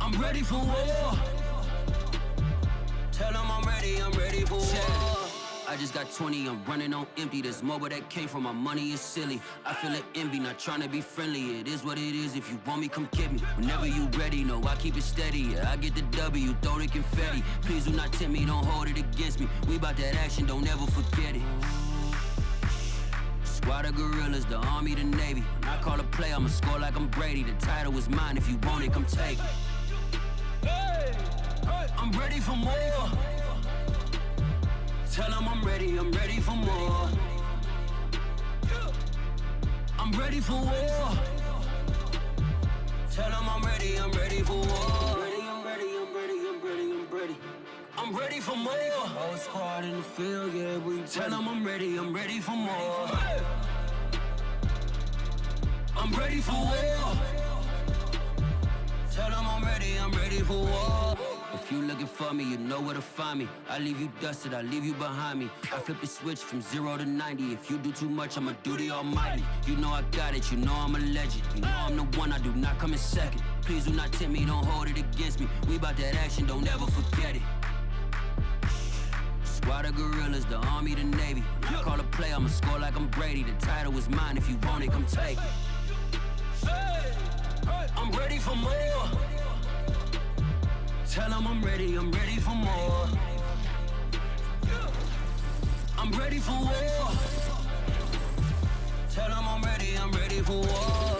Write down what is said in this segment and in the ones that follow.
I'm ready for war. Tell them I'm ready for war. I just got 20, I'm running on empty. There's more where that came from, my money is silly. I feel it envy, not trying to be friendly. It is what it is, if you want me, come get me. Whenever you ready, no, I keep it steady. Yeah, I get the W, throw the confetti. Please do not tempt me, don't hold it against me. We bout that action, don't ever forget it. Squad of gorillas, the army, the navy. When I call a play, I'ma score like I'm Brady. The title is mine, if you want it, come take it. I'm ready for more. Tell them I'm ready for more. I'm ready for war. Tell them I'm ready for war. I'm ready for more. Whole squad in the field, yeah, we tell them I'm ready for more. I'm ready for war. Tell them I'm ready for war. If you looking for me, you know where to find me. I leave you dusted, I leave you behind me. I flip the switch from 0 to 90. If you do too much, I'ma do the almighty. You know I got it, you know I'm a legend. You know I'm the one, I do not come in second. Please do not tempt me, don't hold it against me. We bout that action, don't ever forget it. Squad of gorillas, the army, the navy. When I call a play, I'ma score like I'm Brady. The title is mine, if you want it, come take it. I'm ready for more. Tell them I'm ready for more. I'm ready for war. Tell them I'm ready for war.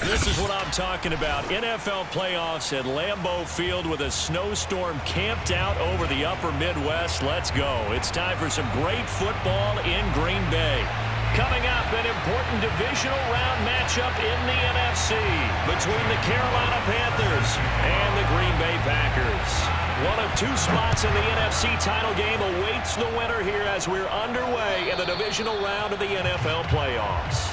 This is what I'm talking about. NFL playoffs at Lambeau Field with a snowstorm camped out over the upper Midwest. Let's go. It's time for some great football in Green Bay. Coming up, an important divisional round matchup in the NFC between the Carolina Panthers and the Green Bay Packers. One of two spots in the NFC title game awaits the winner here as we're underway in the divisional round of the NFL playoffs.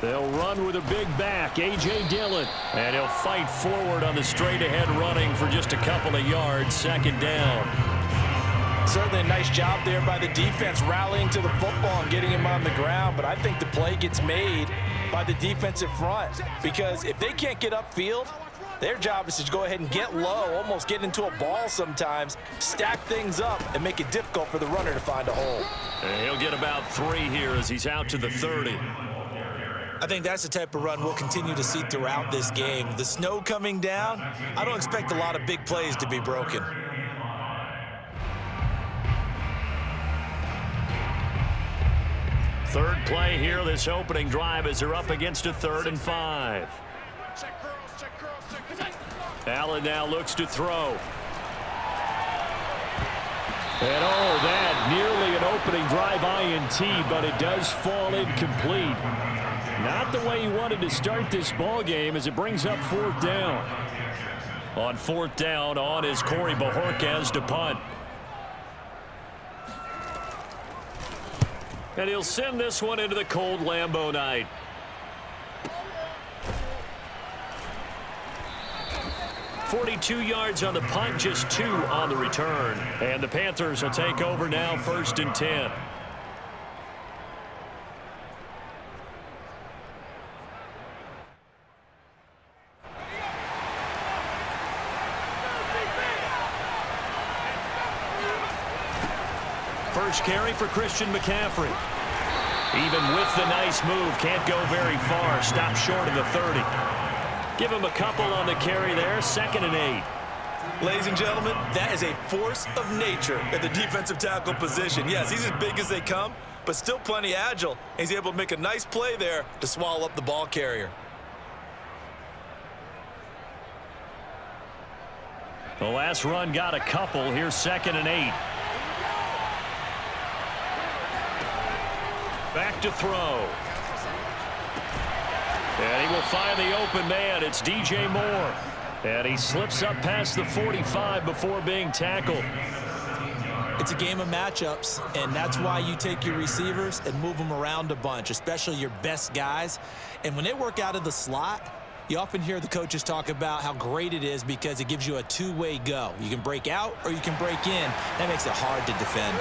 They'll run with a big back, A.J. Dillon. And he'll fight forward on the straight-ahead running for just a couple of yards, second down. Certainly a nice job there by the defense rallying to the football and getting him on the ground. But I think the play gets made by the defensive front because if they can't get upfield, their job is to go ahead and get low, almost get into a ball sometimes, stack things up, and make it difficult for the runner to find a hole. And he'll get about 3 here as he's out to the 30. I think that's the type of run we'll continue to see throughout this game. The snow coming down, I don't expect a lot of big plays to be broken. Third play here, this opening drive as they're up against a 3rd and 5. Allen now looks to throw. And oh, that nearly an opening drive INT, but it does fall incomplete. Not the way he wanted to start this ball game as it brings up 4th down. On 4th down, on is Corey Bojorquez to punt. And he'll send this one into the cold Lambeau night. .42 yards on the punt, just 2 on the return. And the Panthers will take over now, 1st and 10. First carry for Christian McCaffrey. Even with the nice move, can't go very far. Stopped short of the 30. Give him a couple on the carry there. 2nd and 8. Ladies and gentlemen, that is a force of nature at the defensive tackle position. Yes, he's as big as they come, but still plenty agile. He's able to make a nice play there to swallow up the ball carrier. The last run got a couple. Here's 2nd and 8. Back to throw. And he will find the open man. It's DJ Moore. And he slips up past the 45 before being tackled. It's a game of matchups, and that's why you take your receivers and move them around a bunch, especially your best guys. And when they work out of the slot, you often hear the coaches talk about how great it is because it gives you a two-way go. You can break out or you can break in. That makes it hard to defend.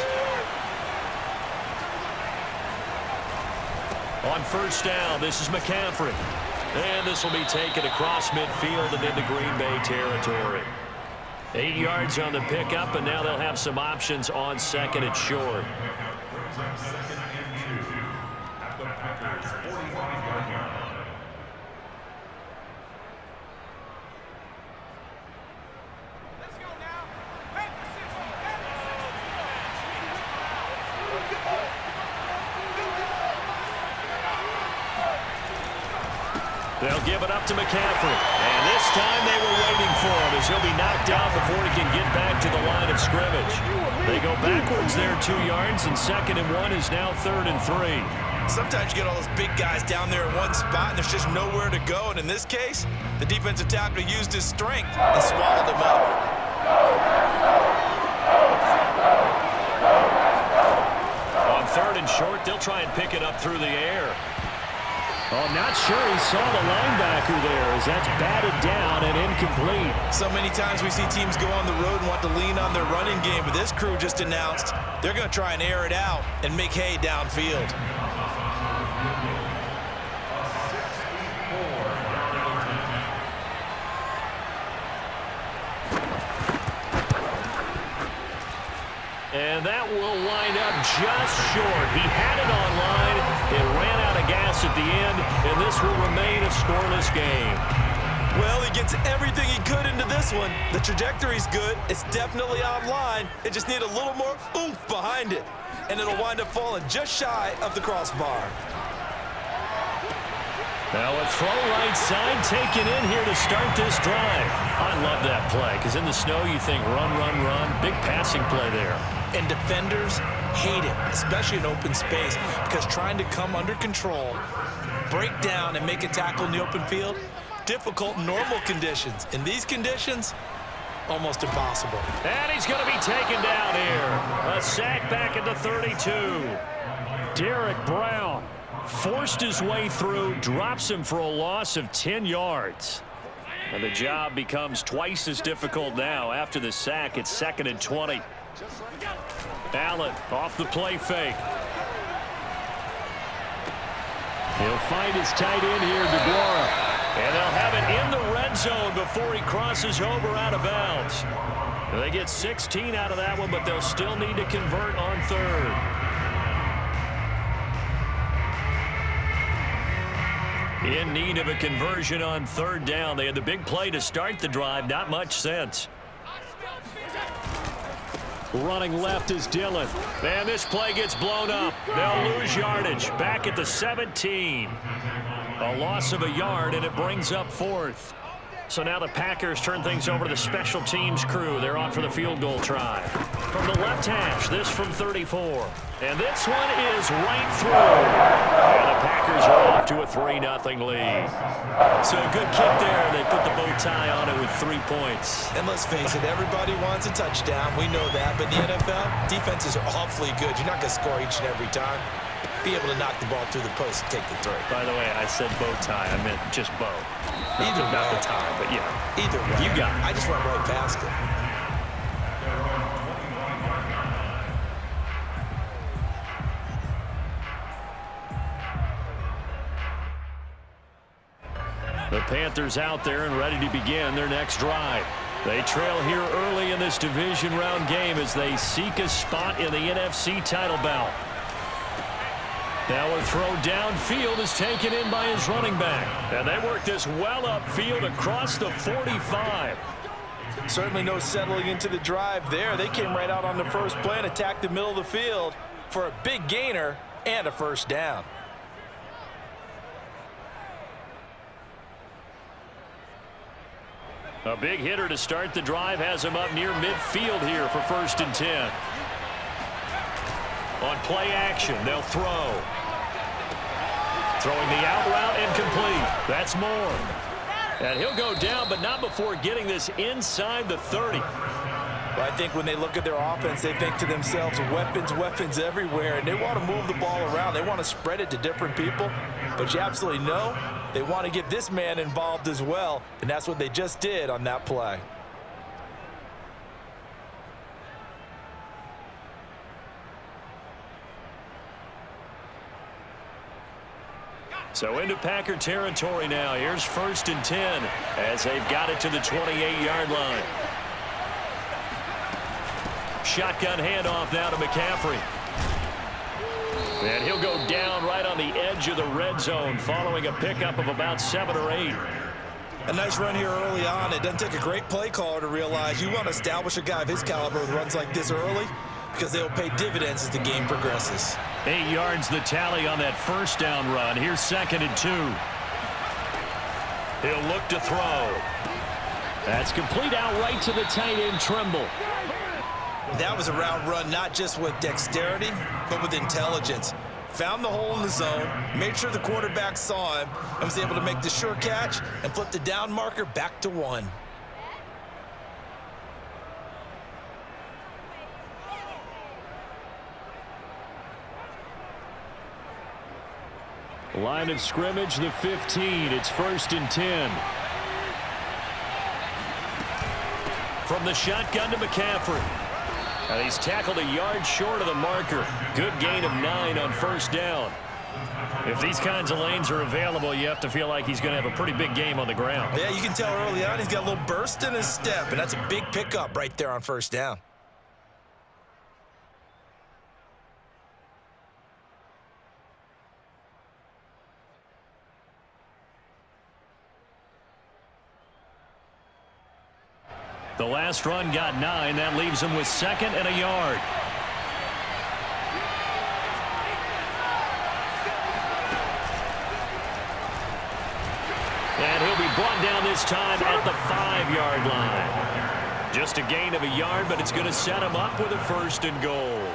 On first down, this is McCaffrey. And this will be taken across midfield and into Green Bay territory. 8 yards on the pickup, and now they'll have some options on second and short. They'll give it up to McCaffrey. And this time they were waiting for him as he'll be knocked down before he can get back to the line of scrimmage. They go backwards there 2 yards, and 2nd and 1 is now 3rd and 3. Sometimes you get all those big guys down there in one spot, and there's just nowhere to go. And in this case, the defensive tackle used his strength and swallowed him up. On 3rd and short, they'll try and pick it up through the air. Oh, not sure he saw the linebacker there as that's batted down and incomplete. So many times we see teams go on the road and want to lean on their running game, but this crew just announced they're going to try and air it out and make hay downfield. And that will wind up just short. He had it on line. It ran out of gas at the end, and this will remain a scoreless game. Well, he gets everything he could into this one. The trajectory's good. It's definitely online. It just need a little more oomph behind it, and it'll wind up falling just shy of the crossbar. Now a throw right side taken in here to start this drive. I love that play because in the snow you think run, run, run. Big passing play there. And defenders hate it, especially in open space, because trying to come under control, break down, and make a tackle in the open field, difficult in normal conditions. In these conditions, almost impossible. And he's going to be taken down here. A sack back at the 32. Derek Brown forced his way through, drops him for a loss of 10 yards. And the job becomes twice as difficult now. After the sack, it's 2nd and 20. Allen off the play fake. He'll find his tight end here, DeGuara. And they'll have it in the red zone before he crosses over out of bounds. They get 16 out of that one, but they'll still need to convert on 3rd. In need of a conversion on 3rd down. They had the big play to start the drive. Not much sense. Running left is Dillon. And this play gets blown up. They'll lose yardage. Back at the 17. A loss of a yard, and it brings up 4th. So now the Packers turn things over to the special teams crew. They're on for the field goal try. From the left hash, this from 34. And this one is right through. And the Packers are off to a 3-0 lead. So a good kick there. They put the bow tie on it with 3 points. And let's face it, everybody wants a touchdown. We know that. But in the NFL, defenses are awfully good. You're not going to score each and every time. Be able to knock the ball through the post and take the throw. By the way, I said bow tie. I meant just bow. Either way. Not the tie, but yeah. Either way. You got it. I just went right past it. The Panthers out there and ready to begin their next drive. They trail here early in this division round game as they seek a spot in the NFC title bout. Now a throw downfield is taken in by his running back. And they work this well upfield across the 45. Certainly no settling into the drive there. They came right out on the first play and attacked the middle of the field for a big gainer and a first down. A big hitter to start the drive has him up near midfield here for 1st and 10. On play action, they'll throw. Throwing the out route incomplete. That's Moore. And he'll go down, but not before getting this inside the 30. Well, I think when they look at their offense, they think to themselves, weapons, weapons everywhere, and they want to move the ball around. They want to spread it to different people, but you absolutely know they want to get this man involved as well, and that's what they just did on that play. So into Packer territory now. Here's 1st and 10 as they've got it to the 28-yard line. Shotgun handoff now to McCaffrey. And he'll go down right on the edge of the red zone following a pickup of about 7 or 8. A nice run here early on. It doesn't take a great play caller to realize you want to establish a guy of his caliber with runs like this early because they'll pay dividends as the game progresses. 8 yards the tally on that 1st down run. Here's 2nd and 2. He'll look to throw. That's complete out right to the tight end, Trimble. That was a route run not just with dexterity, but with intelligence. Found the hole in the zone, made sure the quarterback saw him, and was able to make the sure catch and flip the down marker back to 1. Line of scrimmage, the 15. It's 1st and 10. From the shotgun to McCaffrey. And he's tackled a yard short of the marker. Good gain of 9 on 1st down. If these kinds of lanes are available, you have to feel like he's going to have a pretty big game on the ground. Yeah, you can tell early on he's got a little burst in his step, and that's a big pickup right there on 1st down. The last run got 9. That leaves him with 2nd and a yard. And he'll be brought down this time at the 5-yard line. Just a gain of a yard, but it's going to set him up with a 1st and goal.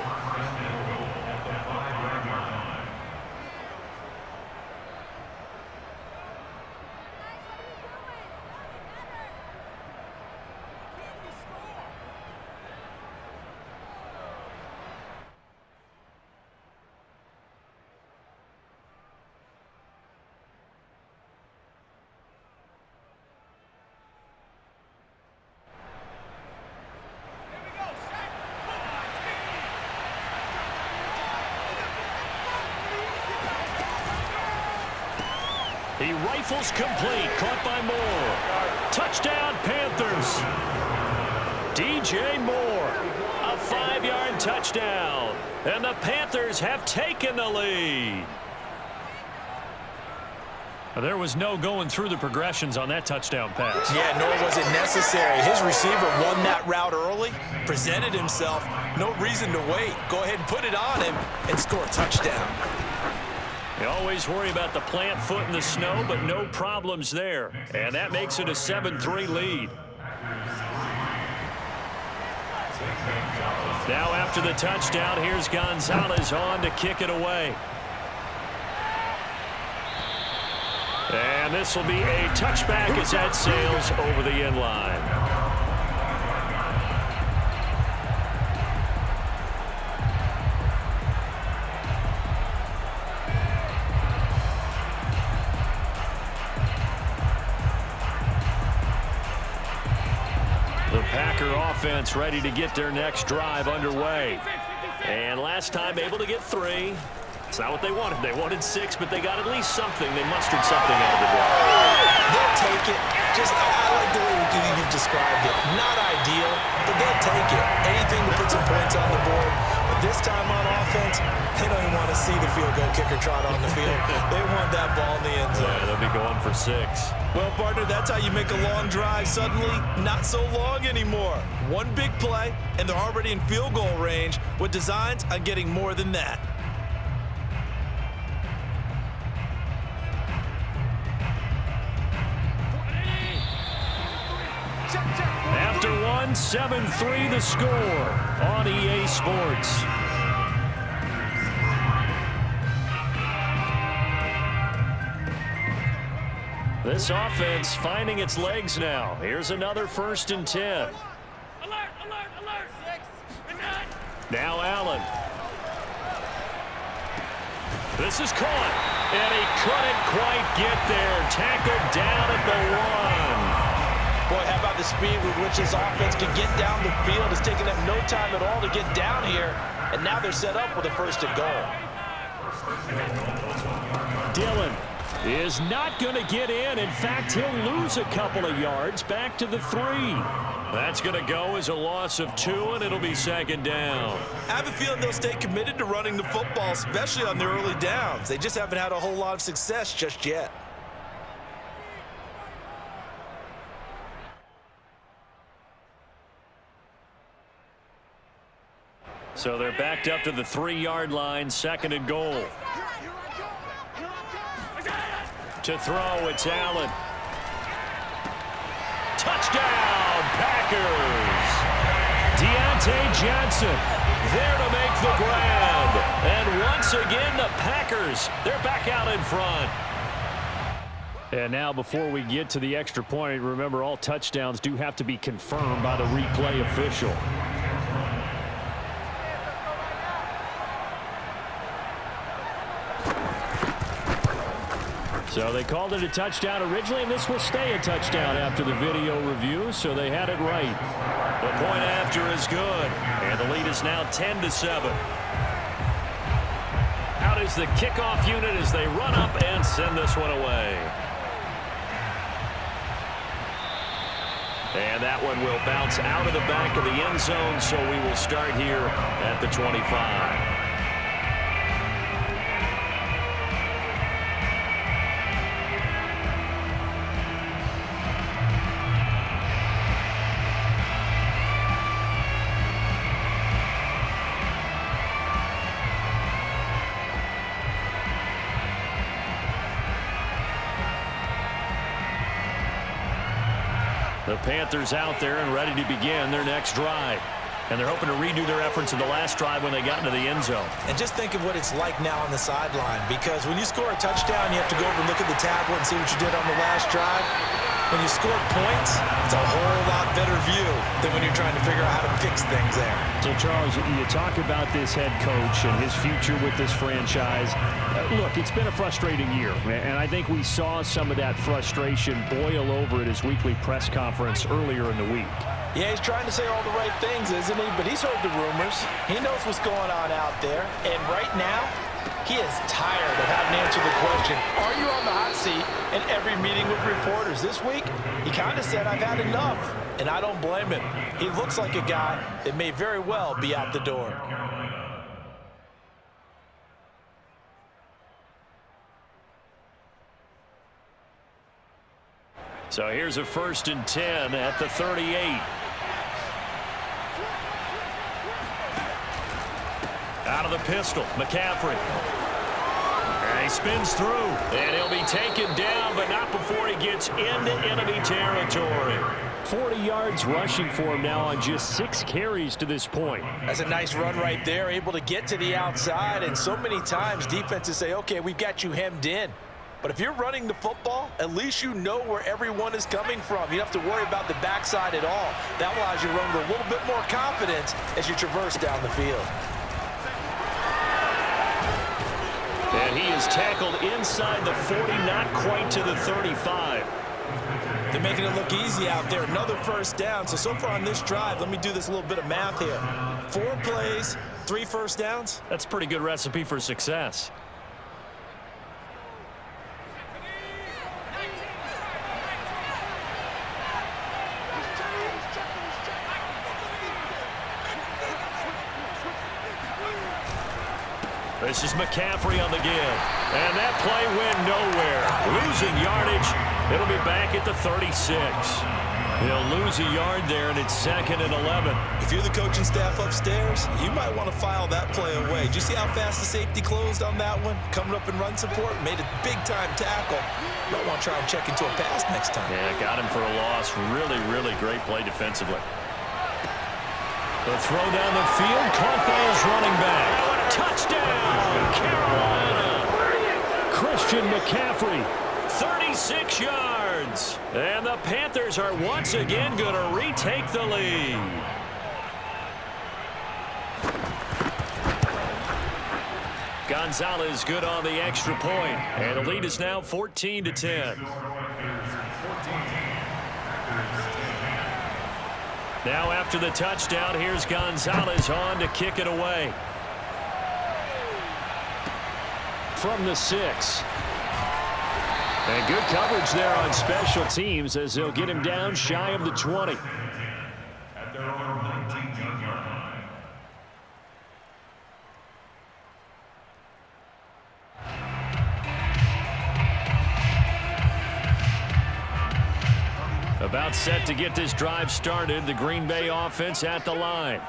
He rifles complete, caught by Moore. Touchdown, Panthers. DJ Moore, a 5-yard touchdown. And the Panthers have taken the lead. There was no going through the progressions on that touchdown pass. Yeah, nor was it necessary. His receiver won that route early, presented himself. No reason to wait. Go ahead and put it on him and score a touchdown. You always worry about the plant foot in the snow, but no problems there. And that makes it a 7-3 lead. Now after the touchdown, here's Gonzalez on to kick it away. And this will be a touchback as that sails over the end line. The Packer offense ready to get their next drive underway. And last time able to get 3. It's not what they wanted. They wanted 6, but they got at least something. They mustered something out of the drive. They'll take it. Just, I like the way you've described it. Not ideal, but they'll take it. Anything to put some points on the board. But this time on offense, they don't even want to see the field goal kicker trot on the field. They want that ball in the end zone. Yeah, they'll be going for 6. Well, partner, that's how you make a long drive suddenly not so long anymore. One big play, and they're already in field goal range with designs on getting more than that. After 1, 7-3 the score on EA Sports. This offense finding its legs now. Here's another 1st and 10. Alert, alert, alert. 6 and 9. Now Allen. This is caught, and he couldn't quite get there. Tackled down at the 1. Boy, how about the speed with which this offense can get down the field? It's taken them no time at all to get down here, and now they're set up with a 1st and goal. Dillon is not going to get in. In fact, he'll lose a couple of yards back to the 3. That's going to go as a loss of 2, and it'll be 2nd down. I have a feeling they'll stay committed to running the football, especially on their early downs. They just haven't had a whole lot of success just yet. So they're backed up to the 3-yard line, 2nd and goal. To throw, it's Allen. Touchdown, Packers! Deontay Johnson there to make the grab. And once again, the Packers, they're back out in front. And now before we get to the extra point, remember all touchdowns do have to be confirmed by the replay official. So they called it a touchdown originally, and this will stay a touchdown after the video review, so they had it right. The point after is good, and the lead is now 10-7. Out is the kickoff unit as they run up and send this one away. And that one will bounce out of the back of the end zone, so we will start here at the 25. The Panthers out there and ready to begin their next drive. And they're hoping to redo their efforts in the last drive when they got into the end zone. And just think of what it's like now on the sideline, because when you score a touchdown, you have to go over and look at the tablet and see what you did on the last drive. When you score points, it's a whole lot better view than when you're trying to figure out how to fix things there. So, Charles, you talk about this head coach and his future with this franchise. Look, it's been a frustrating year, and I think we saw some of that frustration boil over at his weekly press conference earlier in the week. Yeah, he's trying to say all the right things, isn't he? But he's heard the rumors. He knows what's going on out there. And right now, he is tired of having to answer the question, are you on the hot seat in every meeting with reporters? This week, he kind of said, I've had enough. And I don't blame him. He looks like a guy that may very well be out the door. So here's a 1st and 10 at the 38. Out of the pistol, McCaffrey. And he spins through, and he'll be taken down, but not before he gets into enemy territory. 40 yards rushing for him now on just 6 carries to this point. That's a nice run right there, able to get to the outside, and so many times defenses say, okay, we've got you hemmed in. But if you're running the football, at least you know where everyone is coming from. You don't have to worry about the backside at all. That allows you to run with a little bit more confidence as you traverse down the field. And he is tackled inside the 40, not quite to the 35. They're making it look easy out there. Another 1st down. So far on this drive, let me do this little bit of math here. 4 plays, 3 1st downs. That's a pretty good recipe for success. This is McCaffrey on the give. And that play went nowhere. Losing yardage. It'll be back at the 36. He'll lose a yard there, and it's 2nd and 11. If you're the coaching staff upstairs, you might want to file that play away. Did you see how fast the safety closed on that one? Coming up in run support, made a big-time tackle. You might want to try and check into a pass next time. Yeah, got him for a loss. Really, really great play defensively. The throw down the field, caught by his running back. Touchdown, Carolina! Christian McCaffrey, 36 yards. yards. And the Panthers are once again going to retake the lead. Gonzalez good on the extra point, and the lead is now 14-10. Now after the touchdown, here's Gonzalez on to kick it away. From the 6. And good coverage there on special teams as they'll get him down shy of the 20. About set to get this drive started, the Green Bay offense at the line.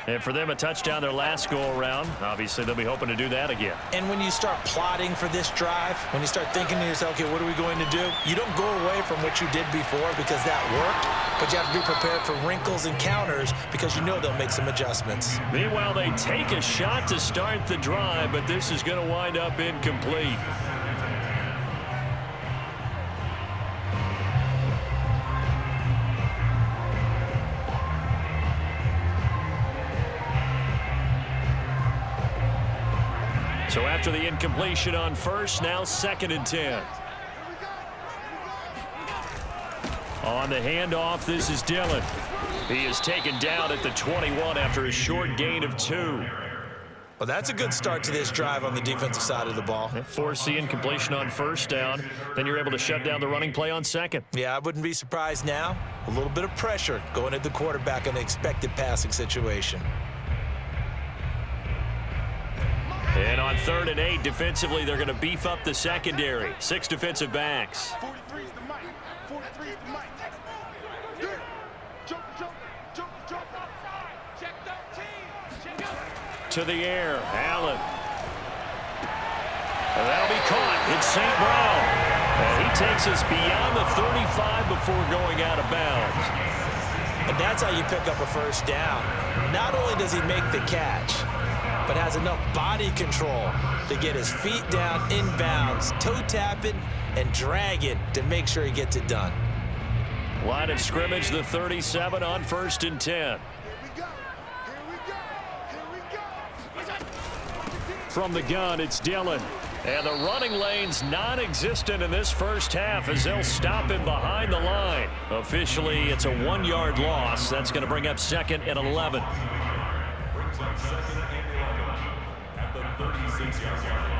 And for them, a touchdown their last go-around. Obviously, they'll be hoping to do that again. And when you start plotting for this drive, when you start thinking to yourself, okay, what are we going to do? You don't go away from what you did before because that worked, but you have to be prepared for wrinkles and counters because you know they'll make some adjustments. Meanwhile, they take a shot to start the drive, but this is going to wind up incomplete. So after the incompletion on first, now 2nd and 10. On the handoff, this is Dillon. He is taken down at the 21 after a short gain of 2. Well, that's a good start to this drive on the defensive side of the ball. Force the incompletion on first down. Then you're able to shut down the running play on second. Yeah, I wouldn't be surprised now. A little bit of pressure going at the quarterback in an expected passing situation. And on 3rd and 8, defensively, they're going to beef up the secondary. 6 defensive backs. 43 is the mic. 43 is the mic. Jump. Check that team. Check out. To the air, Allen. And that'll be caught. It's St. Brown. And he takes us beyond the 35 before going out of bounds. And that's how you pick up a first down. Not only does he make the catch, but has enough body control to get his feet down inbounds, toe tapping and dragging to make sure he gets it done. Line of scrimmage, the 37 on 1st and 10. Here we go. From the gun, it's Dillon. And the running lane's non-existent in this first half as they'll stop him behind the line. Officially, it's a 1-yard loss. That's going to bring up 2nd and 11. Brings up 2nd and 11 at the 36-yard line.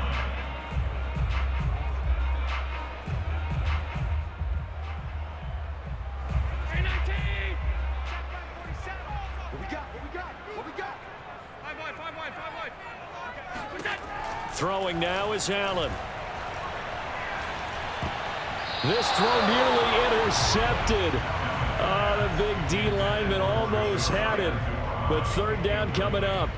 Throwing now is Allen. This throw nearly intercepted. The big D lineman almost had it, but 3rd down coming up.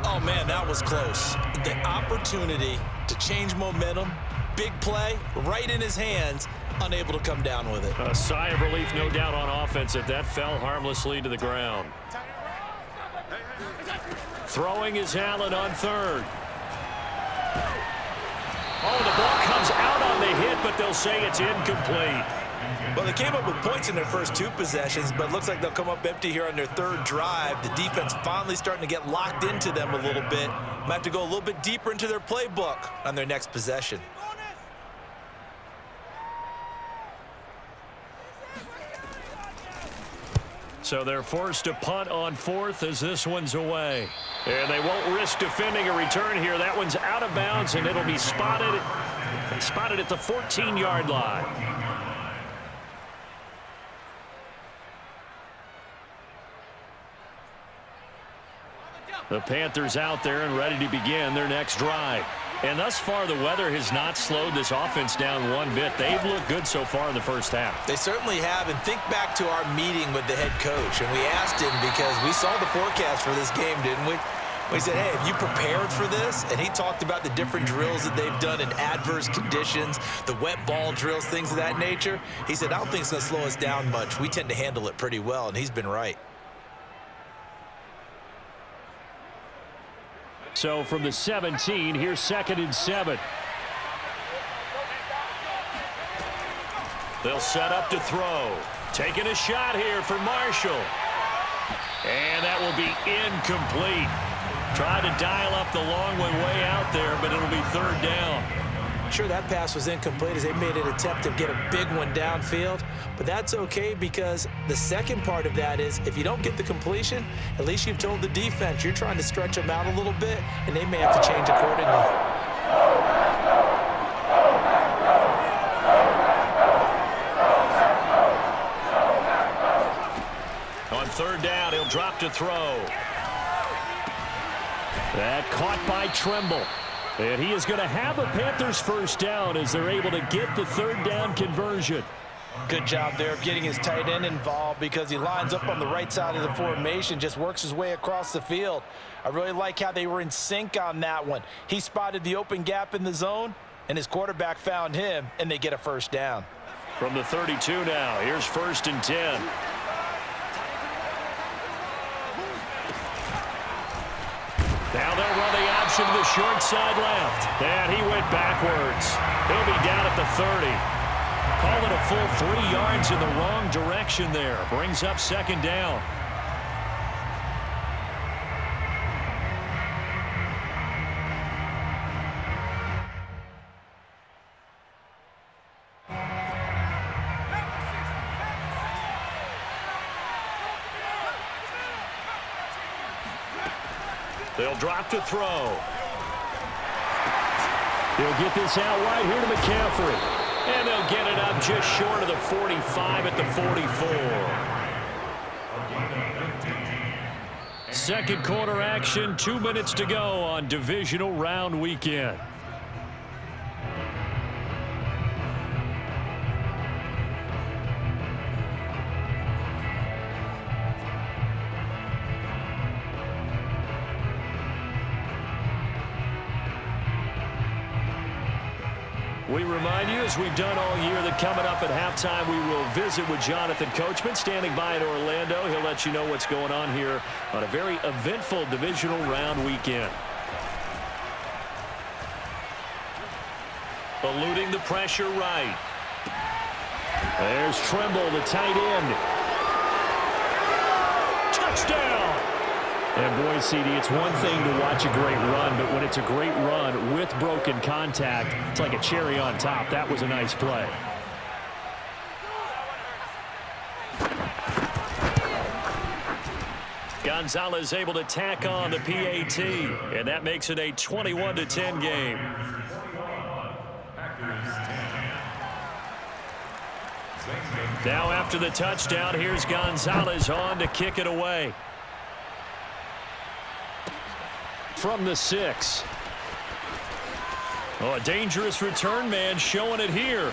Oh, man, that was close. The opportunity to change momentum, big play, right in his hands, unable to come down with it. A sigh of relief, no doubt, on offense if that fell harmlessly to the ground. Throwing is Allen on 3rd. Oh, the ball comes out on the hit, but they'll say it's incomplete. Well, they came up with points in their first 2 possessions, but it looks like they'll come up empty here on their 3rd drive. The defense finally starting to get locked into them a little bit. Might have to go a little bit deeper into their playbook on their next possession. So they're forced to punt on 4th as this one's away. And they won't risk defending a return here. That one's out of bounds, and it'll be spotted at the 14-yard line. The Panthers out there and ready to begin their next drive. And thus far, the weather has not slowed this offense down one bit. They've looked good so far in the first half. They certainly have. And think back to our meeting with the head coach. And we asked him because we saw the forecast for this game, didn't we? We said, hey, have you prepared for this? And he talked about the different drills that they've done in adverse conditions, the wet ball drills, things of that nature. He said, I don't think it's going to slow us down much. We tend to handle it pretty well, and he's been right. So from the 17, here's 2nd and 7. They'll set up to throw. Taking a shot here for Marshall. And that will be incomplete. Tried to dial up the long one way out there, but it'll be third down. Sure, that pass was incomplete as they made an attempt to get a big one downfield, but that's okay because the second part of that is if you don't get the completion, at least you've told the defense you're trying to stretch them out a little bit, and they may have to change accordingly. On third down, he'll drop to throw. That caught by Tremble. And he is going to have a Panthers first down as they're able to get the third down conversion. Good job there of getting his tight end involved because he lines up on the right side of the formation, just works his way across the field. I really like how they were in sync on that one. He spotted the open gap in the zone, and his quarterback found him, and they get a first down. From the 32 now, here's 1st and 10. Now they'll run the option to the short side left. And he went backwards. He'll be down at the 30. Call it a full 3 yards in the wrong direction there. Brings up second down. They'll drop to throw. He'll get this out wide here to McCaffrey. And they'll get it up just short of the 45 at the 44. Second quarter action, 2 minutes to go on Divisional Round Weekend. We remind you, as we've done all year, that coming up at halftime, we will visit with Jonathan Coachman, standing by in Orlando. He'll let you know what's going on here on a very eventful Divisional Round weekend. Eluding the pressure right. There's Tremble, the tight end. Touchdown! And boy, CD, it's one thing to watch a great run, but when it's a great run with broken contact, it's like a cherry on top. That was a nice play. Gonzalez able to tack on the PAT, and that makes it a 21-10 game. Now after the touchdown, here's Gonzalez on to kick it away. From the 6. Oh, a dangerous return man showing it here.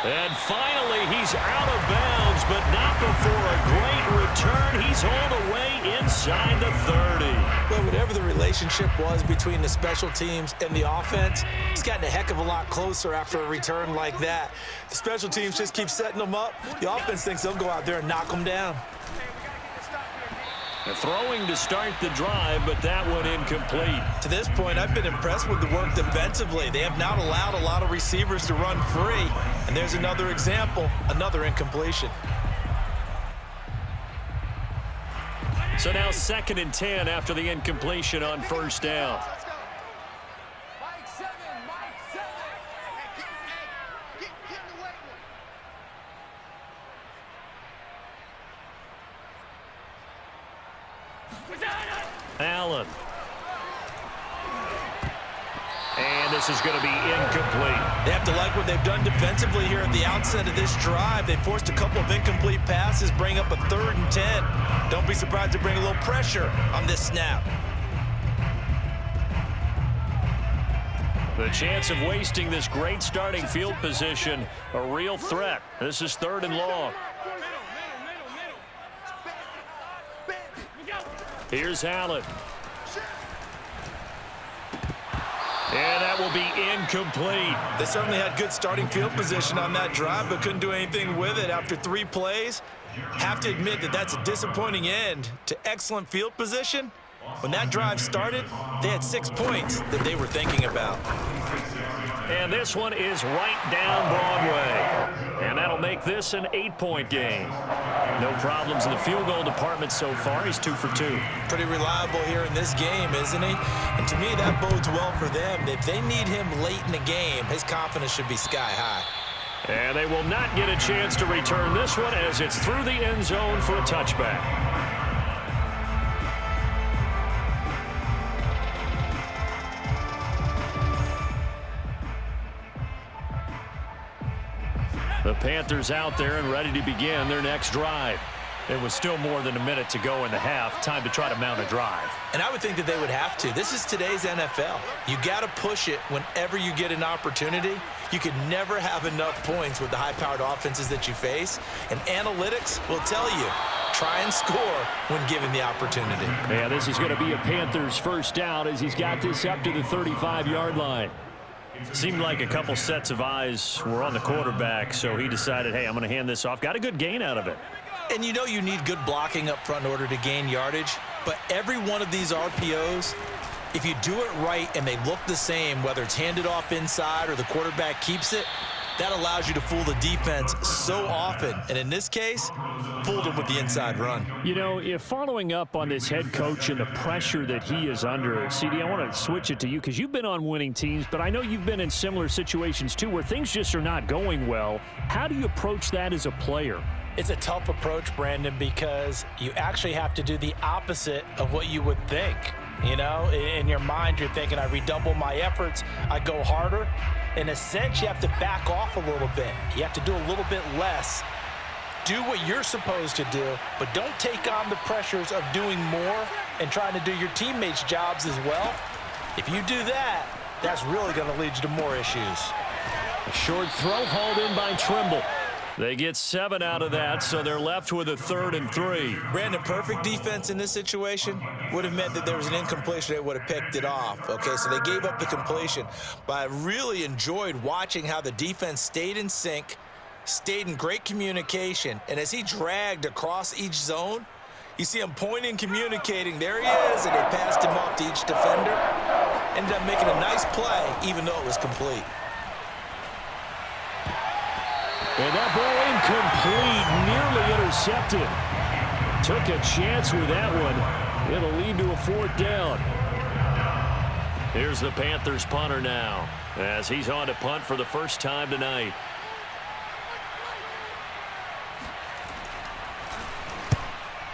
And finally, he's out of bounds, but not before a great return. He's all the way inside the 30. Well, whatever the relationship was between the special teams and the offense, it's gotten a heck of a lot closer after a return like that. The special teams just keep setting them up. The offense thinks they'll go out there and knock them down. Throwing to start the drive, but that one incomplete. To this point, I've been impressed with the work defensively. They have not allowed a lot of receivers to run free. And there's another example, another incompletion. So now 2nd and 10 after the incompletion on first down. Allen. And this is going to be incomplete. They have to like what they've done defensively here at the outset of this drive. They forced a couple of incomplete passes, bring up a 3rd and 10. Don't be surprised to bring a little pressure on this snap. The chance of wasting this great starting field position, a real threat. This is 3rd and long. Here's Allen. And that will be incomplete. They certainly had good starting field position on that drive, but couldn't do anything with it after 3 plays. Have to admit that that's a disappointing end to excellent field position. When that drive started, they had 6 points that they were thinking about. And this one is right down Broadway. And that'll make this an 8-point game. No problems in the field goal department so far. He's 2 for 2. Pretty reliable here in this game, isn't he? And to me, that bodes well for them. If they need him late in the game, his confidence should be sky high. And they will not get a chance to return this one as it's through the end zone for a touchback. The Panthers out there and ready to begin their next drive. There was still more than a minute to go in the half. Time to try to mount a drive. And I would think that they would have to. This is today's NFL. You got to push it whenever you get an opportunity. You could never have enough points with the high-powered offenses that you face. And analytics will tell you, try and score when given the opportunity. Yeah, this is going to be a Panthers first down as he's got this up to the 35-yard line. Seemed like a couple sets of eyes were on the quarterback, so he decided, hey, I'm going to hand this off. Got a good gain out of it. And you know you need good blocking up front in order to gain yardage, but every one of these RPOs, if you do it right and they look the same, whether it's handed off inside or the quarterback keeps it, that allows you to fool the defense so often. And in this case, fooled them with the inside run. You know, if following up on this head coach and the pressure that he is under, CD, I want to switch it to you because you've been on winning teams, but I know you've been in similar situations too where things just are not going well. How do you approach that as a player? It's a tough approach, Brandon, because you actually have to do the opposite of what you would think. You know, in your mind, you're thinking, I redouble my efforts, I go harder. In a sense, you have to back off a little bit. You have to do a little bit less. Do what you're supposed to do, but don't take on the pressures of doing more and trying to do your teammates' jobs as well. If you do that, that's really going to lead you to more issues. A short throw hauled in by Trimble. They get 7 out of that, so they're left with a 3rd and 3. Brandon, perfect defense in this situation would have meant that there was an incompletion that would have picked it off. Okay, so they gave up the completion. But I really enjoyed watching how the defense stayed in sync, stayed in great communication, and as he dragged across each zone, you see him pointing, communicating. There he is, and they passed him off to each defender. Ended up making a nice play, even though it was complete. And that ball incomplete, nearly intercepted. Took a chance with that one. It'll lead to a 4th down. Here's the Panthers punter now as he's on to punt for the first time tonight.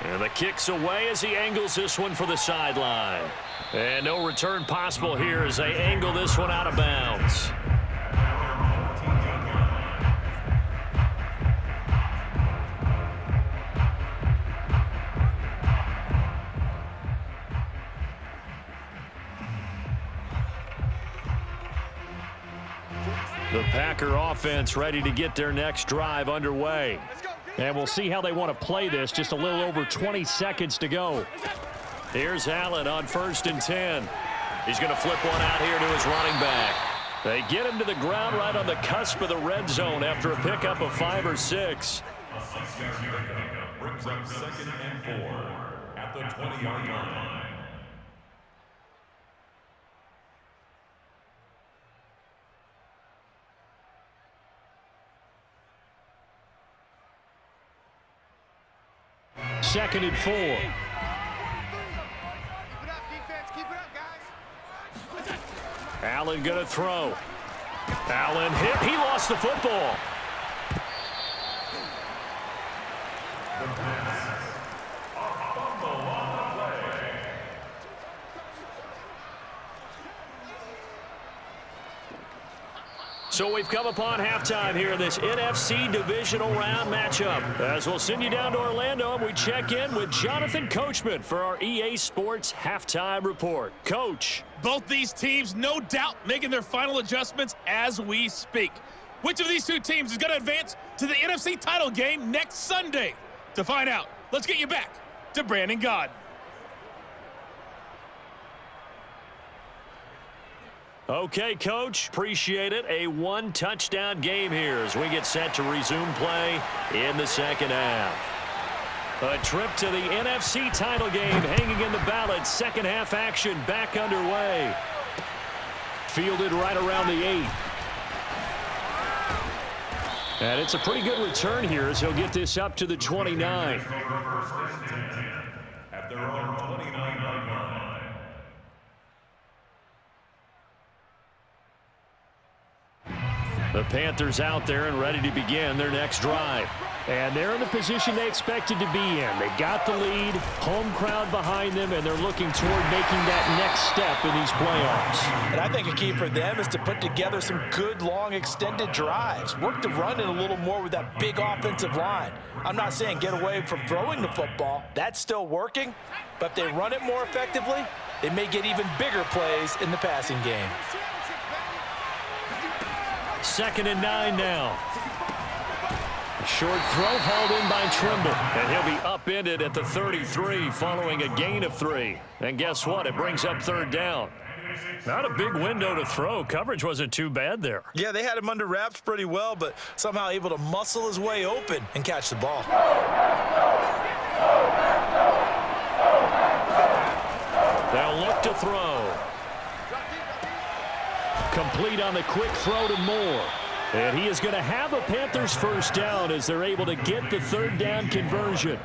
And the kick's away as he angles this one for the sideline. And no return possible here as they angle this one out of bounds. The Packer offense ready to get their next drive underway. And we'll see how they want to play this. Just a little over 20 seconds to go. Here's Allen on 1st and 10. He's going to flip one out here to his running back. They get him to the ground right on the cusp of the red zone after a pickup of 5 or 6. Brings up 2nd and 4 at the 20-yard line. Second and 4. Keep it up, defense. Keep it up, guys. Allen going to throw. Allen hit. He lost the football. So we've come upon halftime here in this NFC Divisional Round matchup. As we'll send you down to Orlando and we check in with Jonathan Coachman for our EA Sports Halftime Report. Coach. Both these teams, no doubt, making their final adjustments as we speak. Which of these two teams is going to advance to the NFC title game next Sunday? To find out, let's get you back to Brandon Gaud. Okay, Coach, appreciate it. A 1-touchdown game here as we get set to resume play in the second half. A trip to the NFC title game hanging in the balance. Second half action back underway. Fielded right around the 8. And it's a pretty good return here as he'll get this up to the 29. At their own 29-yard line. The Panthers out there and ready to begin their next drive. And they're in the position they expected to be in. They've got the lead, home crowd behind them, and they're looking toward making that next step in these playoffs. And I think a key for them is to put together some good, long, extended drives. Work the run in a little more with that big offensive line. I'm not saying get away from throwing the football. That's still working. But if they run it more effectively, they may get even bigger plays in the passing game. 2nd and 9 now. Short throw hauled in by Trimble. And he'll be upended at the 33 following a gain of 3. And guess what? It brings up 3rd down. Not a big window to throw. Coverage wasn't too bad there. Yeah, they had him under wraps pretty well, but somehow able to muscle his way open and catch the ball. They'll look to throw. Complete on the quick throw to Moore. And he is going to have a Panthers 1st down as they're able to get the 3rd down conversion.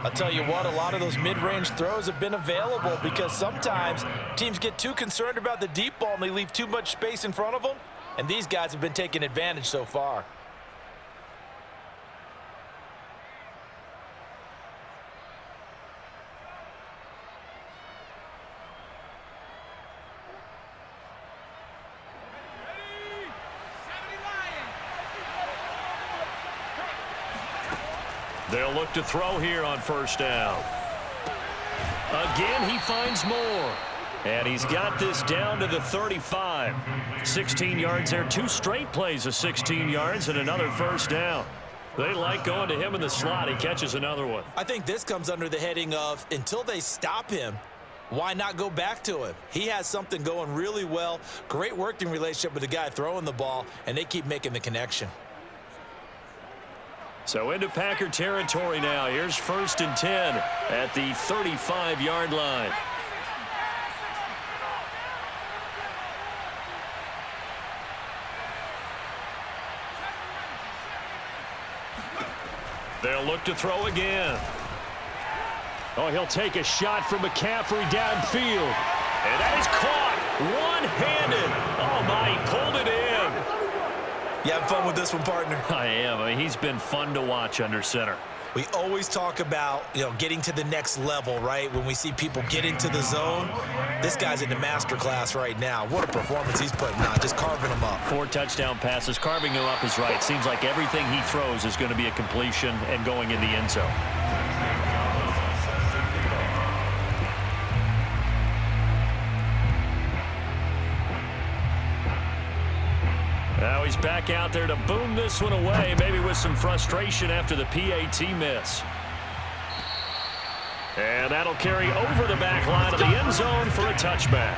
I'll tell you what, a lot of those mid-range throws have been available because sometimes teams get too concerned about the deep ball and they leave too much space in front of them. And these guys have been taking advantage so far. They'll look to throw here on 1st down. Again, he finds Moore. And he's got this down to the 35. 16 yards there. 2 straight plays of 16 yards and another 1st down. They like going to him in the slot. He catches another one. I think this comes under the heading of until they stop him, why not go back to him? He has something going really well. Great working relationship with the guy throwing the ball, and they keep making the connection. So into Packer territory now. Here's 1st and 10 at the 35-yard line. They'll look to throw again. Oh, he'll take a shot from McCaffrey downfield. And that is caught one-handed. Oh, my, he pulled it in. You having fun with this one, partner? I am. I mean, he's been fun to watch under center. We always talk about, getting to the next level, right? When we see people get into the zone, this guy's in the master class right now. What a performance he's putting on, just carving them up. 4 touchdown passes. Carving them up is right. Seems like everything he throws is going to be a completion and going in the end zone. Now he's back out there to boom this one away, maybe with some frustration after the PAT miss. And that'll carry over the back line of the end zone for a touchback.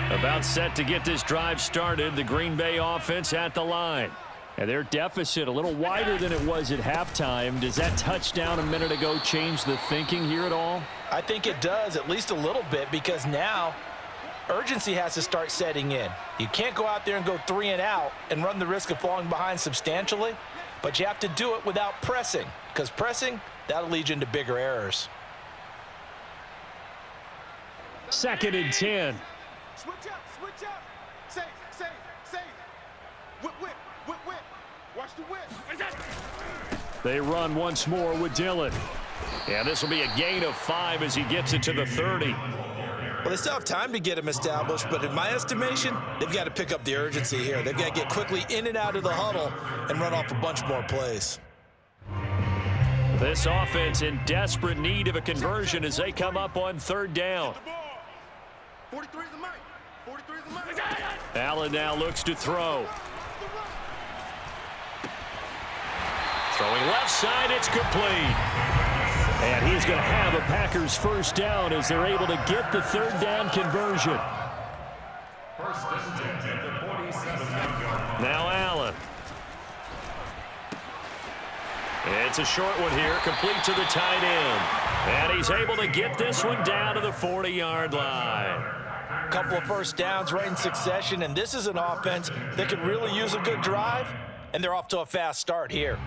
About set to get this drive started, the Green Bay offense at the line. And their deficit a little wider than it was at halftime. Does that touchdown a minute ago change the thinking here at all? I think it does, at least a little bit, because now urgency has to start setting in. You can't go out there and go 3 and out and run the risk of falling behind substantially, but you have to do it without pressing, because pressing, that'll lead you into bigger errors. 2nd and 10. Switch up, switch up. Safe, safe, safe. Whip, whip, whip, whip. Watch the whip. They run once more with Dillon. And this will be a gain of 5 as he gets it to the 30. Well, they still have time to get him established, but in my estimation, they've got to pick up the urgency here. They've got to get quickly in and out of the huddle and run off a bunch more plays. This offense in desperate need of a conversion as they come up on 3rd down. 43 is the mic. 43 is the mic. Allen now looks to throw. Throwing left side, it's complete. And he's going to have a Packers 1st down as they're able to get the 3rd down conversion. 1st and 10 at the 40. Now Allen. It's a short one here, complete to the tight end. And he's able to get this one down to the 40-yard line. A couple of first downs right in succession, and this is an offense that could really use a good drive, and they're off to a fast start here.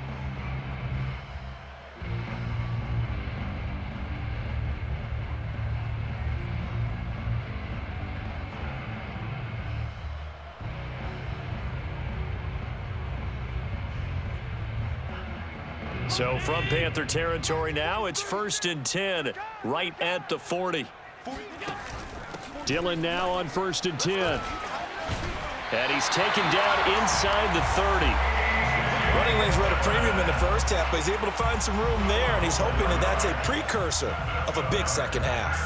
So from Panther territory now, it's 1st and 10, right at the 40. Dillon now on 1st and 10. And he's taken down inside the 30. Running lanes were at a premium in the first half, but he's able to find some room there, and he's hoping that that's a precursor of a big second half.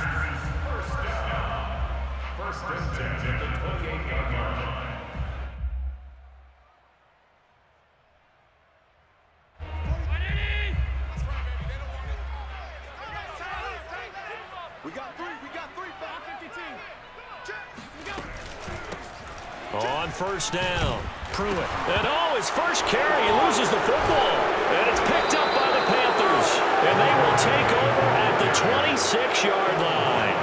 First and 10 at the 28-yard line. We got three, back 52. On 1st down, Pruitt. And his first carry, he loses the football. And it's picked up by the Panthers. And they will take over at the 26-yard line.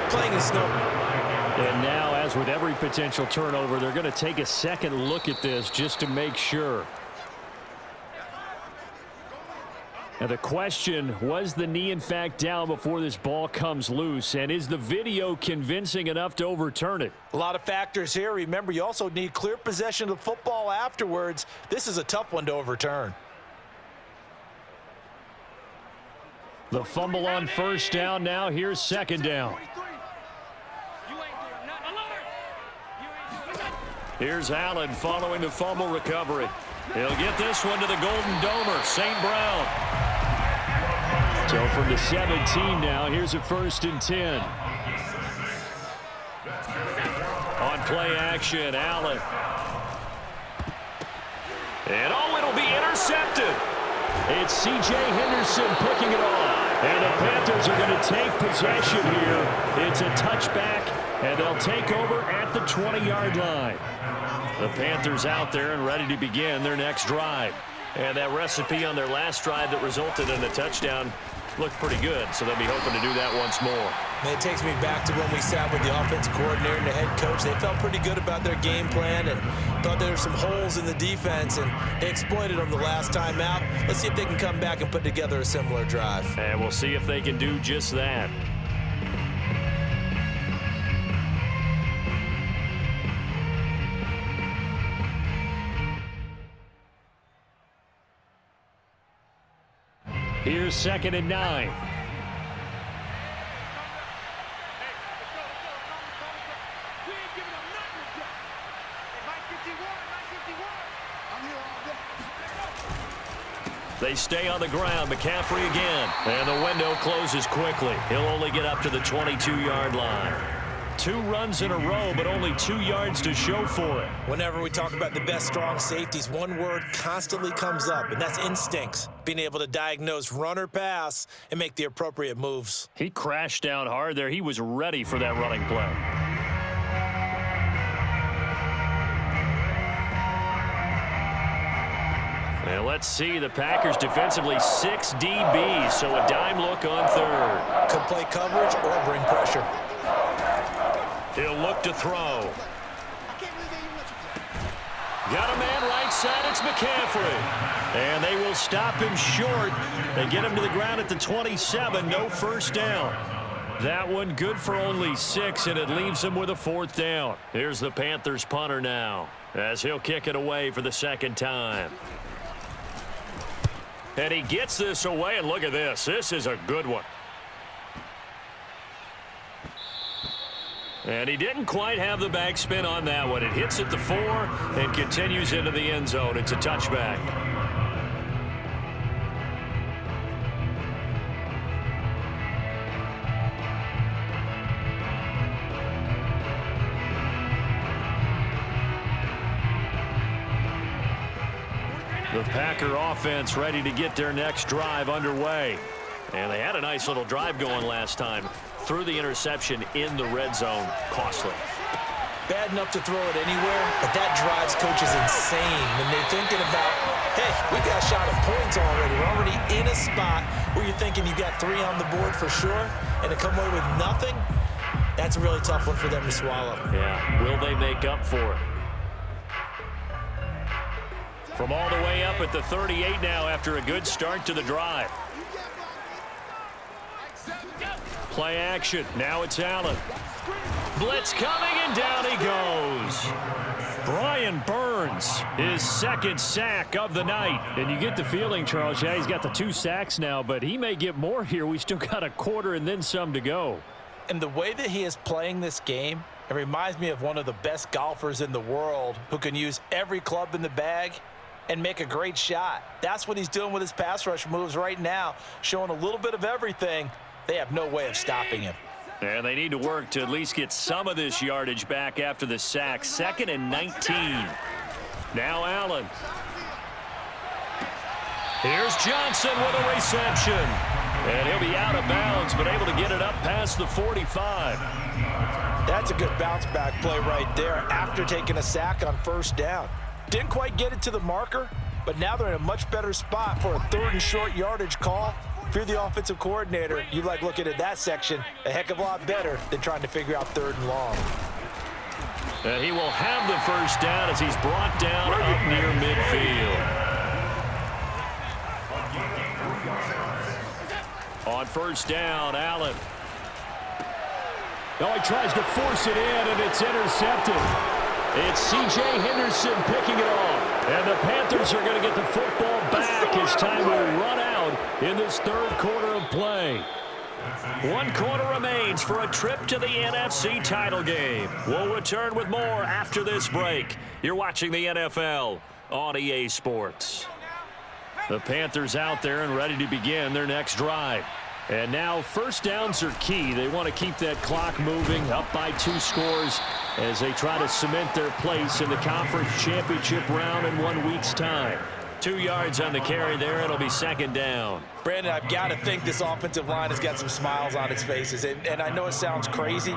Playing in snow. And now, as with every potential turnover, they're going to take a second look at this just to make sure. Now the question, was the knee in fact down before this ball comes loose? And is the video convincing enough to overturn it? A lot of factors here. Remember, you also need clear possession of the football afterwards. This is a tough one to overturn. The fumble on 1st down. Now here's 2nd down. Here's Allen following the fumble recovery. He'll get this one to the Golden Domer, St. Brown. So from the 17 now, here's a 1st and 10. On play action, Allen. And it'll be intercepted. It's C.J. Henderson picking it off. And the Panthers are going to take possession here. It's a touchback, and they'll take over at the 20-yard line. The Panthers out there and ready to begin their next drive. And that recipe on their last drive that resulted in a touchdown looked pretty good, so they'll be hoping to do that once more. And it takes me back to when we sat with the offensive coordinator and the head coach. They felt pretty good about their game plan and thought there were some holes in the defense, and they exploited them the last time out. Let's see if they can come back and put together a similar drive. And we'll see if they can do just that. Here's 2nd and 9. They stay on the ground. McCaffrey again. And the window closes quickly. He'll only get up to the 22-yard line. 2 runs in a row, but only 2 yards to show for it. Whenever we talk about the best strong safeties, one word constantly comes up, and that's instincts. Being able to diagnose run or pass and make the appropriate moves. He crashed down hard there. He was ready for that running play. And let's see, the Packers defensively 6 DBs, so a dime look on 3rd. Could play coverage or bring pressure. He'll look to throw. Got a man right side, it's McCaffrey. And they will stop him short. They get him to the ground at the 27, no 1st down. That one good for only 6, and it leaves him with a 4th down. Here's the Panthers punter now, as he'll kick it away for the 2nd time. And he gets this away, and look at this. This is a good one. And he didn't quite have the backspin on that one. It hits at the 4 and continues into the end zone. It's a touchback. The Packer offense ready to get their next drive underway. And they had a nice little drive going last time. Through the interception in the red zone, costly. bad enough to throw it anywhere, but that drives coaches insane when they're thinking about, hey, we got a shot at points already. We're already in a spot where you're thinking you got 3 on the board for sure, and to come away with nothing, that's a really tough one for them to swallow. Yeah, will they make up for it? From all the way up at the 38 now after a good start to the drive. Play action. Now it's Allen. Blitz coming, and down he goes. Brian Burns, his second sack of the night. And you get the feeling, Charles, yeah, he's got the 2 sacks now, but he may get more here. We still got a quarter and then some to go. And the way that he is playing this game, it reminds me of one of the best golfers in the world who can use every club in the bag and make a great shot. That's what he's doing with his pass rush moves right now, showing a little bit of everything. They have no way of stopping him. And they need to work to at least get some of this yardage back after the sack. 2nd and 19. Now Allen. Here's Johnson with a reception. And he'll be out of bounds, but able to get it up past the 45. That's a good bounce back play right there after taking a sack on 1st down. Didn't quite get it to the marker, but now they're in a much better spot for a 3rd and short yardage call. If you're the offensive coordinator, you like looking at that section a heck of a lot better than trying to figure out 3rd and long. And he will have the 1st down as he's brought down up near midfield. On 1st down, Allen. Oh, he tries to force it in, and it's intercepted. It's C.J. Henderson picking it off. And the Panthers are going to get the football back as time will run out in this 3rd quarter of play. 1 quarter remains for a trip to the NFC title game. We'll return with more after this break. You're watching the NFL on EA Sports. The Panthers out there and ready to begin their next drive. And now 1st downs are key. They want to keep that clock moving, up by 2 scores as they try to cement their place in the conference championship round in 1 week's time. 2 yards on the carry there. It'll be 2nd down. Brandon, I've got to think this offensive line has got some smiles on its faces. And I know it sounds crazy,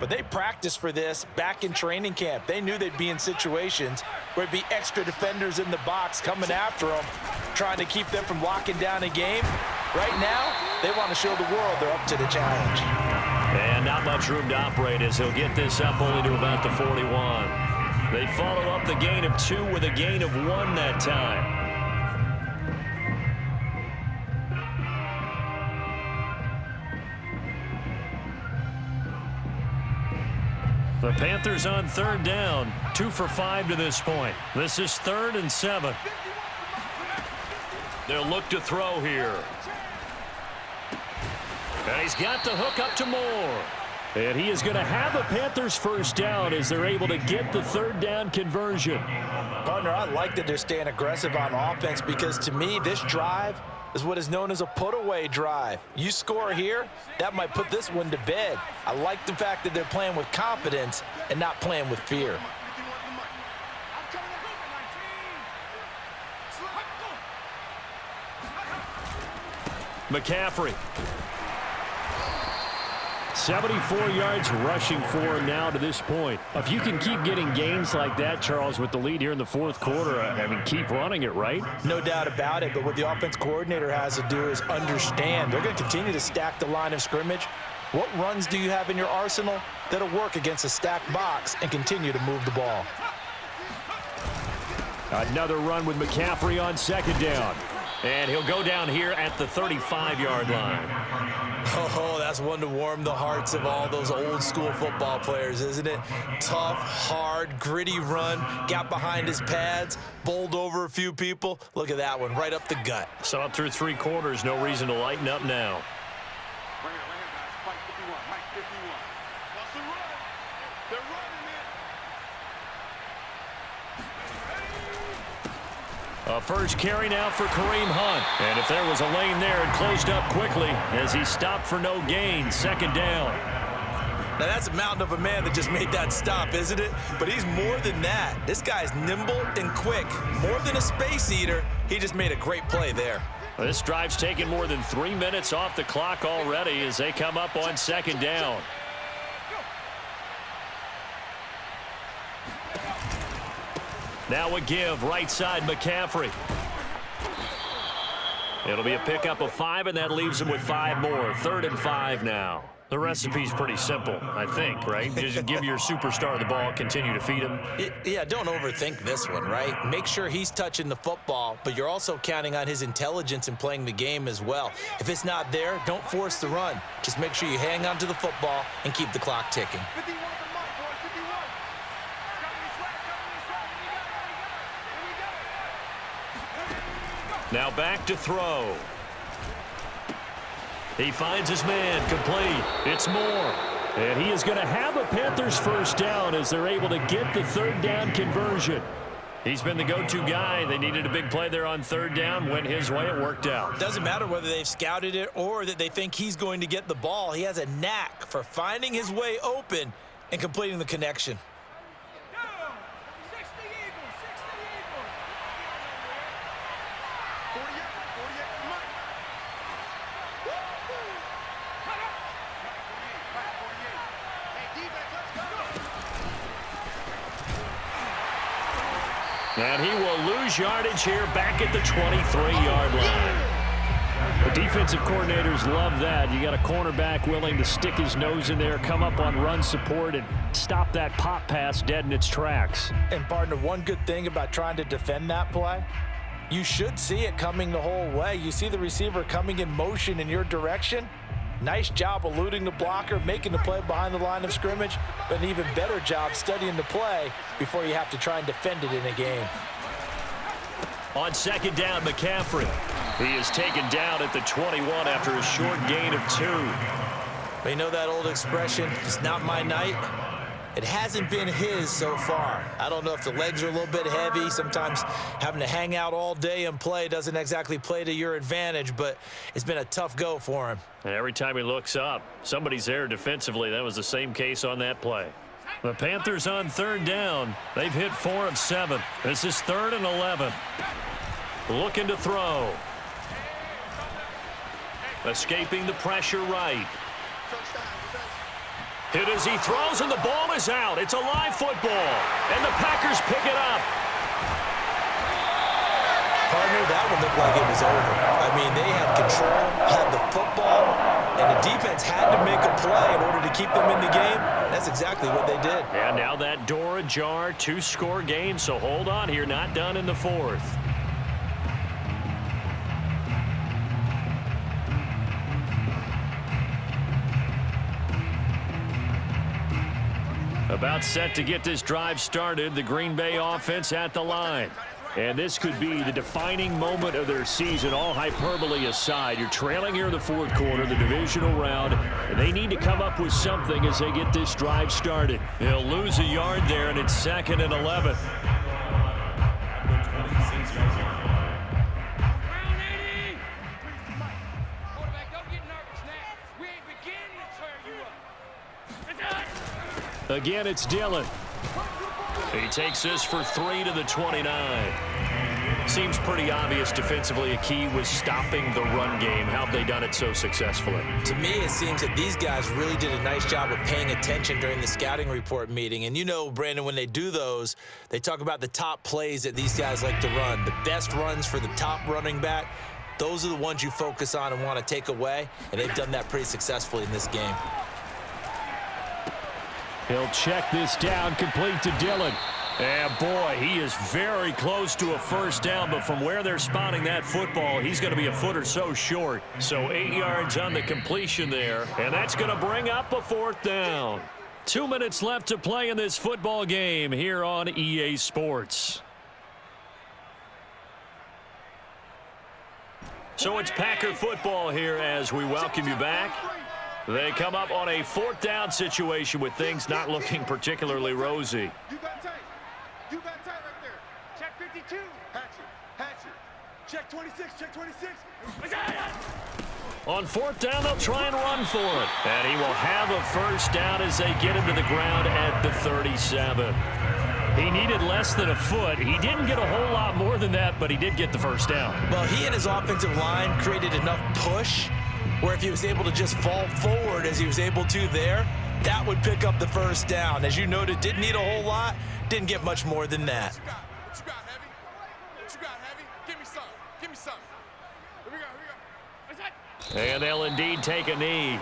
but they practiced for this back in training camp. They knew they'd be in situations where it'd be extra defenders in the box coming after them, trying to keep them from locking down a game. Right now, they want to show the world they're up to the challenge. And not much room to operate as he'll get this up only to about the 41. They follow up the gain of 2 with a gain of 1 that time. The Panthers on 3rd down, 2 for 5 to this point. This is 3rd and 7. They'll look to throw here. And he's got the hook up to Moore. And he is going to have the Panthers 1st down as they're able to get the 3rd down conversion. Partner, I like that they're staying aggressive on offense because to me, this drive is what is known as a put-away drive. You score here, that might put this one to bed. I like the fact that they're playing with confidence and not playing with fear. McCaffrey. 74 yards rushing for him now to this point. If you can keep getting gains like that, Charles, with the lead here in the 4th quarter, I mean, keep running it, right? No doubt about it, but what the offense coordinator has to do is understand. They're going to continue to stack the line of scrimmage. What runs do you have in your arsenal that'll work against a stacked box and continue to move the ball? Another run with McCaffrey on 2nd down. And he'll go down here at the 35-yard line. Oh, that's one to warm the hearts of all those old school football players, isn't it? Tough, hard, gritty run, got behind his pads, bowled over a few people. Look at that one, right up the gut. So up through 3 quarters, no reason to lighten up now. Right here, guys. Mike 51. Mike 51. What's the run? They're running it. A 1st carry now for Kareem Hunt. And if there was a lane there, it closed up quickly as he stopped for no gain. 2nd down. Now that's a mountain of a man that just made that stop, isn't it? But he's more than that. This guy's nimble and quick. More than a space eater, he just made a great play there. This drive's taken more than 3 minutes off the clock already as they come up on 2nd down. Now a give, right side, McCaffrey. It'll be a pickup of 5, and that leaves him with 5 more. 3rd and 5 now. The recipe's pretty simple, I think, right? Just give your superstar the ball, continue to feed him. Yeah, don't overthink this one, right? Make sure he's touching the football, but you're also counting on his intelligence in playing the game as well. If it's not there, don't force the run. Just make sure you hang on to the football and keep the clock ticking. 51 to Mike, boys, 51. Now back to throw. He finds his man, complete. It's Moore. And he is going to have a Panthers first down as they're able to get the 3rd down conversion. He's been the go-to guy. They needed a big play there on 3rd down. Went his way. It worked out. Doesn't matter whether they've scouted it or that they think he's going to get the ball. He has a knack for finding his way open and completing the connection. 48 to Mike. And he will lose yardage here back at the 23-yard line. The defensive coordinators love that. You got a cornerback willing to stick his nose in there, come up on run support, and stop that pop pass dead in its tracks. And, partner, one good thing about trying to defend that play, you should see it coming the whole way. You see the receiver coming in motion in your direction. Nice job eluding the blocker, making the play behind the line of scrimmage, but an even better job studying the play before you have to try and defend it in a game. On 2nd down, McCaffrey. He is taken down at the 21 after a short gain of 2. But you know that old expression, it's not my night? It hasn't been his so far. I don't know if the legs are a little bit heavy. Sometimes having to hang out all day and play doesn't exactly play to your advantage, but it's been a tough go for him. And every time he looks up, somebody's there defensively. That was the same case on that play. The Panthers on 3rd down. They've hit 4 of 7. This is 3rd and 11. Looking to throw. Escaping the pressure right. Hit as he throws, and the ball is out. It's a live football, and the Packers pick it up. Partner, that one looked like it was over. I mean, they had control, had the football, and the defense had to make a play in order to keep them in the game. That's exactly what they did. And now that door ajar, 2-score game, so hold on here, not done in the 4th. About set to get this drive started, the Green Bay offense at the line. And this could be the defining moment of their season, all hyperbole aside. You're trailing here in the 4th quarter, the divisional round, and they need to come up with something as they get this drive started. They'll lose a yard there, and it's 2nd and 11. Again, it's Dillon. He takes this for 3 to the 29. Seems pretty obvious defensively a key was stopping the run game. How have they done it so successfully? To me, it seems that these guys really did a nice job of paying attention during the scouting report meeting. And you know, Brandon, when they do those, they talk about the top plays that these guys like to run. The best runs for the top running back, those are the ones you focus on and want to take away. And they've done that pretty successfully in this game. He'll check this down, complete to Dillon. And boy, he is very close to a first down, but from where they're spotting that football, he's going to be a foot or so short. So 8 yards on the completion there, and that's going to bring up a 4th down. 2 minutes left to play in this football game here on EA Sports. So it's Packer football here as we welcome you back. They come up on a 4th down situation with things not looking particularly rosy. You got tight. You got tight right there. Check 52. Hatchet. Check 26. Check 26. On 4th down, they'll try and run for it. And he will have a first down as they get him to the ground at the 37. He needed less than a foot. He didn't get a whole lot more than that, but he did get the first down. Well, he and his offensive line created enough push where if he was able to just fall forward as he was able to there, that would pick up the first down. As you noted, didn't need a whole lot, didn't get much more than that. What you got, Heavy? What you got, Heavy? Give me some. Give me some. Here we go, here we go. And they'll indeed take a knee.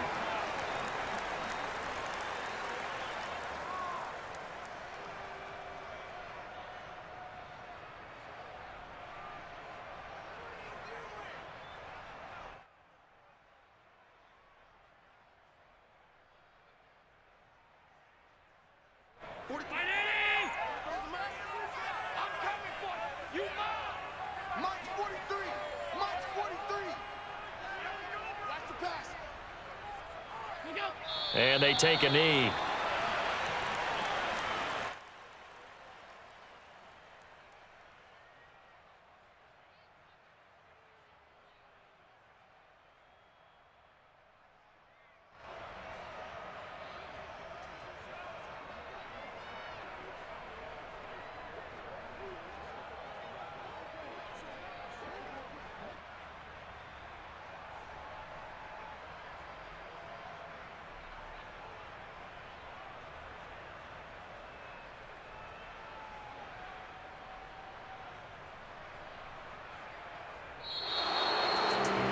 And they take a knee.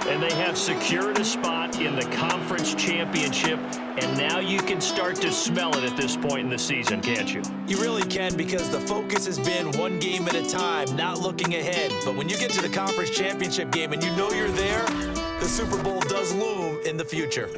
And they have secured a spot in the conference championship, and now you can start to smell it at this point in the season, can't you? You really can, because the focus has been one game at a time, not looking ahead. But when you get to the conference championship game and you know you're there, the Super Bowl does loom in the future.